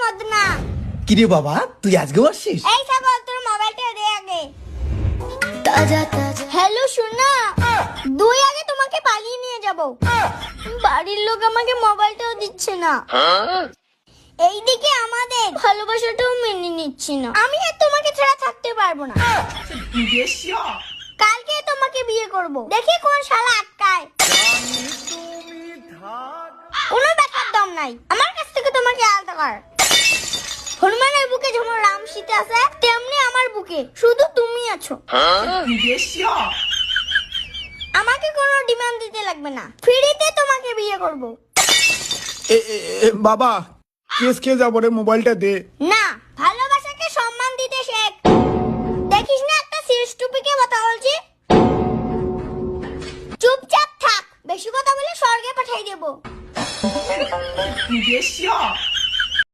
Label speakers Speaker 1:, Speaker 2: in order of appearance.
Speaker 1: মদ না।
Speaker 2: কিরে বাবা, তুই আজকে আসছিস?
Speaker 1: এই ছাগল, তোর মোবাইলটা দে আগে। হ্যালো সোনা, দুই আগে তোমাকে পালিয়ে নিয়ে যাব। বাড়ির লোক আমাকে মোবাইলটাও দিচ্ছে না। এইদিকে আমাদের ভালোবাসাটাও মেনে নিচ্ছি না। আমি আর তোমাকে ছাড়া থাকতে পারবো না। কালকে তোমাকে বিয়ে করব, দেখি কোন শালা আটকায়। কোনো ব্যাপার দম নাই আমার কাছ থেকে তোমাকে আলাদা কর। হনুমানের বুকে যেমন রাম সীতা আছে, তেমনি আমার বুকে শুধু তুমি আছো। আমাকে কোনো ডিমান্ড দিতে লাগবে না, ফ্রিতে তোমাকে বিয়ে করব।
Speaker 3: বাবা, কেস খেয়ে যাবো রে, মোবাইলটা দে।
Speaker 1: না, ভালোবাসাকে সম্মান দিতে শেখ। দেখিস না একটা সিরিয়াস টপিকে কথা বলছি। চুপচাপ থাক, বেশি কথা বলে স্বর্গে পাঠাই দেব।